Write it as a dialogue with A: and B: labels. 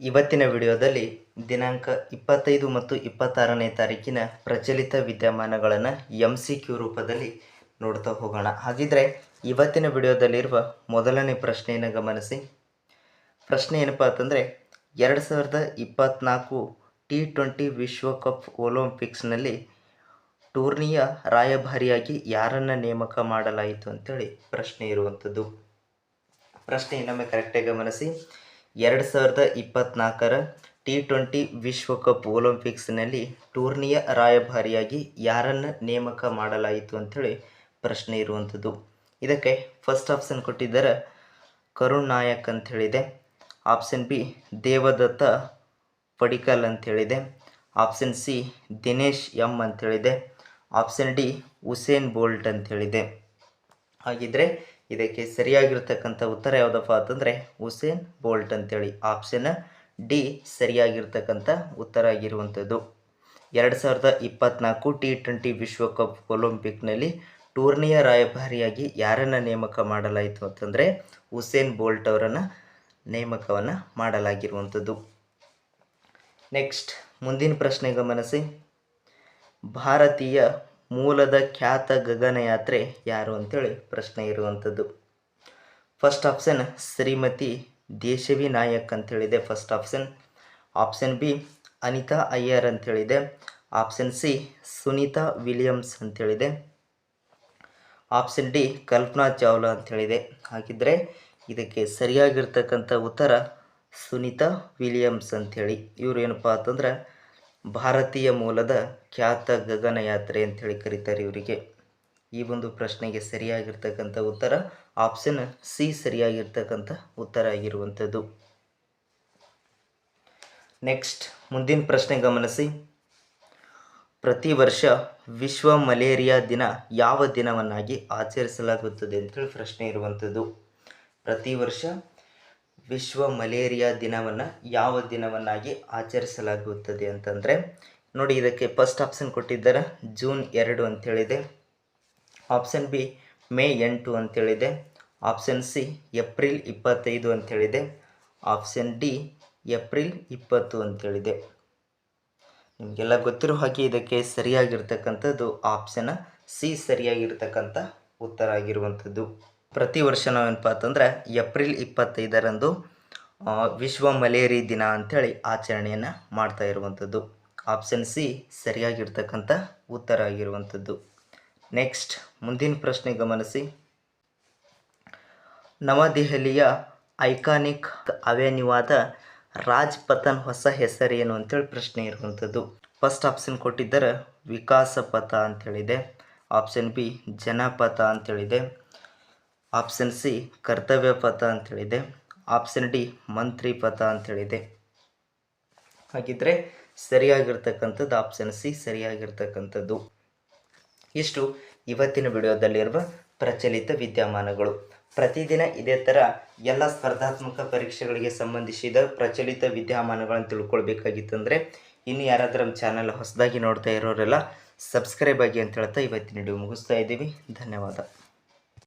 A: ಇವತ್ತಿನ ವಿಡಿಯೋದಲ್ಲಿ ದಿನಾಂಕ 25 ಮತ್ತು 26ನೇ ತಾರೀಕಿನ ಪ್ರಚಲಿತ ವಿದ್ಯಮಾನಗಳನ್ನು MCQ ರೂಪದಲ್ಲಿ ನೋಡ್ತಾ ಹೋಗೋಣ. ಹಾಗಿದ್ರೆ ಇವತ್ತಿನ ವಿಡಿಯೋದಲ್ಲಿರುವ ಮೊದಲನೇ ಪ್ರಶ್ನೆಯನ್ನು ಗಮನಿಸಿ. ಪ್ರಶ್ನೆ ಏನಪ್ಪ ಅಂತಂದರೆ 2024 T20 ವಿಶ್ವಕಪ್ ಒಲಿಂಪಿಕ್ಸ್ನಲ್ಲಿ ಟೂರ್ನಿಯ ರಾಯಭಾರಿಯಾಗಿ ಯಾರನ್ನು ನೇಮಕ ಮಾಡಲಾಯಿತು ಅಂತೇಳಿ ಪ್ರಶ್ನೆ ಇರುವಂಥದ್ದು. ಪ್ರಶ್ನೆ ಇನ್ನೊಮ್ಮೆ ಕರೆಕ್ಟಾಗಿ ಗಮನಿಸಿ. 2024 T20 ವಿಶ್ವಕಪ್ ಒಲಿಂಪಿಕ್ಸ್ನಲ್ಲಿ ಟೂರ್ನಿಯ ರಾಯಭಾರಿಯಾಗಿ ಯಾರನ್ನು ನೇಮಕ ಮಾಡಲಾಯಿತು ಅಂಥೇಳಿ ಪ್ರಶ್ನೆ ಇರುವಂಥದ್ದು. ಇದಕ್ಕೆ ಫಸ್ಟ್ ಆಪ್ಷನ್ ಕೊಟ್ಟಿದ್ದಾರೆ ಕರುಣ್ ನಾಯಕ್ ಅಂಥೇಳಿದೆ. ಆಪ್ಷನ್ ಬಿ ದೇವದತ್ತ ಪಡಿಕ್ಕಲ್ ಅಂಥೇಳಿದೆ. ಆಪ್ಷನ್ ಸಿ ದಿನೇಶ್ ಎಂ ಅಂಥೇಳಿದೆ. ಆಪ್ಷನ್ ಡಿ ಉಸೇನ್ ಬೋಲ್ಟ್ ಅಂಥೇಳಿದೆ. ಹಾಗಿದ್ರೆ ಇದಕ್ಕೆ ಸರಿಯಾಗಿರ್ತಕ್ಕಂಥ ಉತ್ತರ ಯಾವುದಪ್ಪ ಅಂತಂದರೆ ಉಸೇನ್ ಬೋಲ್ಟ್ ಅಂತೇಳಿ. ಆಪ್ಷನ್ ಡಿ ಸರಿಯಾಗಿರ್ತಕ್ಕಂಥ ಉತ್ತರ ಆಗಿರುವಂಥದ್ದು. 2024 T20 ವಿಶ್ವಕಪ್ ಒಲಿಂಪಿಕ್ನಲ್ಲಿ ಟೂರ್ನಿಯ ರಾಯಭಾರಿಯಾಗಿ ಯಾರನ್ನು ನೇಮಕ ಮಾಡಲಾಯಿತು ಅಂತಂದರೆ ಉಸೇನ್ ಬೋಲ್ಟ್ ಅವರನ್ನು ನೇಮಕವನ್ನು ಮಾಡಲಾಗಿರುವಂಥದ್ದು. ನೆಕ್ಸ್ಟ್ ಮುಂದಿನ ಪ್ರಶ್ನೆ ಗಮನಿಸಿ. ಭಾರತೀಯ ಮೂಲದ ಖ್ಯಾತ ಗಗನಯಾತ್ರೆ ಯಾರು ಅಂತೇಳಿ ಪ್ರಶ್ನೆ ಇರುವಂಥದ್ದು. ಫಸ್ಟ್ ಆಪ್ಷನ್ ಶ್ರೀಮತಿ ದೇಶವಿ ನಾಯಕ್ ಅಂಥೇಳಿದೆ first option. Option B Anita Iyer ಅಂಥೇಳಿದೆ. ಆಪ್ಷನ್ ಸಿ ಸುನೀತಾ ವಿಲಿಯಮ್ಸ್ ಅಂಥೇಳಿದೆ. ಆಪ್ಷನ್ ಡಿ ಕಲ್ಪನಾ ಚಾವ್ಲಾ ಅಂಥೇಳಿದೆ. ಹಾಗಿದ್ರೆ ಇದಕ್ಕೆ ಸರಿಯಾಗಿರ್ತಕ್ಕಂಥ ಉತ್ತರ ಸುನೀತಾ ವಿಲಿಯಮ್ಸ್ ಅಂಥೇಳಿ. ಇವರು ಏನಪ್ಪ ಅಂತಂದ್ರೆ ಭಾರತೀಯ ಮೂಲದ ಖ್ಯಾತ ಗಗನಯಾತ್ರೆ ಅಂಥೇಳಿ ಕರೀತಾರೆ ಇವರಿಗೆ. ಈ ಒಂದು ಪ್ರಶ್ನೆಗೆ ಸರಿಯಾಗಿರ್ತಕ್ಕಂಥ ಉತ್ತರ ಆಪ್ಷನ್ ಸಿ ಸರಿಯಾಗಿರ್ತಕ್ಕಂಥ ಉತ್ತರ ಆಗಿರುವಂಥದ್ದು. ನೆಕ್ಸ್ಟ್ ಮುಂದಿನ ಪ್ರಶ್ನೆ ಗಮನಿಸಿ. ಪ್ರತಿ ವರ್ಷ ವಿಶ್ವ ಮಲೇರಿಯಾ ದಿನ ಯಾವ ದಿನವನ್ನಾಗಿ ಆಚರಿಸಲಾಗುತ್ತದೆ ಅಂತೇಳಿ ಪ್ರಶ್ನೆ ಇರುವಂಥದ್ದು. ಪ್ರತಿ ವರ್ಷ ವಿಶ್ವ ಮಲೇರಿಯಾ ದಿನವನ್ನು ಯಾವ ದಿನವನ್ನಾಗಿ ಆಚರಿಸಲಾಗುತ್ತದೆ ಅಂತಂದರೆ ನೋಡಿ, ಇದಕ್ಕೆ ಫಸ್ಟ್ ಆಪ್ಷನ್ ಕೊಟ್ಟಿದ್ದಾರೆ ಜೂನ್ 2 ಅಂಥೇಳಿದೆ. ಆಪ್ಷನ್ ಬಿ ಮೇ 8 ಅಂಥೇಳಿದೆ. ಆಪ್ಷನ್ ಸಿ ಏಪ್ರಿಲ್ 25 ಅಂಥೇಳಿದೆ. ಆಪ್ಷನ್ ಡಿ ಏಪ್ರಿಲ್ 20 ಅಂಥೇಳಿದೆ. ನಿಮಗೆಲ್ಲ ಗೊತ್ತಿರೋ ಹಾಗೆ ಇದಕ್ಕೆ ಸರಿಯಾಗಿರ್ತಕ್ಕಂಥದ್ದು ಆಪ್ಷನ್ ಸಿ ಸರಿಯಾಗಿರ್ತಕ್ಕಂಥ ಉತ್ತರ ಆಗಿರುವಂಥದ್ದು. ಪ್ರತಿ ವರ್ಷ ನಾವೇನಪ್ಪ ಅಂತಂದರೆ ಏಪ್ರಿಲ್ 25ರಂದು ವಿಶ್ವ ಮಲೇರಿಯಾ ದಿನ ಅಂಥೇಳಿ ಆಚರಣೆಯನ್ನು ಮಾಡ್ತಾ ಇರುವಂಥದ್ದು. ಆಪ್ಷನ್ ಸಿ ಸರಿಯಾಗಿರ್ತಕ್ಕಂಥ ಉತ್ತರ ಆಗಿರುವಂಥದ್ದು. ನೆಕ್ಸ್ಟ್ ಮುಂದಿನ ಪ್ರಶ್ನೆ ಗಮನಿಸಿ. ನವದೆಹಲಿಯ ಐಕಾನಿಕ್ ಅವೆನ್ಯೂವಾದ ರಾಜ್ ಪಥನ ಹೊಸ ಹೆಸರೇನು ಅಂತೇಳಿ ಪ್ರಶ್ನೆ ಇರುವಂಥದ್ದು. ಫಸ್ಟ್ ಆಪ್ಷನ್ ಕೊಟ್ಟಿದ್ದಾರೆ ವಿಕಾಸ ಪಥ ಅಂಥೇಳಿದೆ. ಆಪ್ಷನ್ ಬಿ ಜನಪಥ ಅಂಥೇಳಿದೆ. ಆಪ್ಷನ್ ಸಿ ಕರ್ತವ್ಯ ಪಥ ಅಂಥೇಳಿದೆ. ಆಪ್ಷನ್ ಡಿ ಮಂತ್ರಿ ಪಥ ಅಂಥೇಳಿದೆ. ಹಾಗಿದ್ರೆ ಸರಿಯಾಗಿರ್ತಕ್ಕಂಥದ್ದು ಆಪ್ಷನ್ ಸಿ ಸರಿಯಾಗಿರ್ತಕ್ಕಂಥದ್ದು. ಇಷ್ಟು ಇವತ್ತಿನ ವಿಡಿಯೋದಲ್ಲಿರುವ ಪ್ರಚಲಿತ ವಿದ್ಯಮಾನಗಳು. ಪ್ರತಿದಿನ ಇದೇ ಥರ ಎಲ್ಲ ಸ್ಪರ್ಧಾತ್ಮಕ ಪರೀಕ್ಷೆಗಳಿಗೆ ಸಂಬಂಧಿಸಿದ ಪ್ರಚಲಿತ ವಿದ್ಯಮಾನಗಳನ್ನು ತಿಳ್ಕೊಳ್ಬೇಕಾಗಿತ್ತಂದರೆ ಇನ್ನು ಯಾರಾದರೂ ನಮ್ಮ ಚಾನಲ್ ಹೊಸದಾಗಿ ನೋಡ್ತಾ ಇರೋರೆಲ್ಲ ಸಬ್ಸ್ಕ್ರೈಬ್ ಆಗಿ ಅಂತ ಹೇಳ್ತಾ ಇವತ್ತಿನ ವಿಡಿಯೋ ಮುಗಿಸ್ತಾ ಇದ್ದೀವಿ. ಧನ್ಯವಾದ.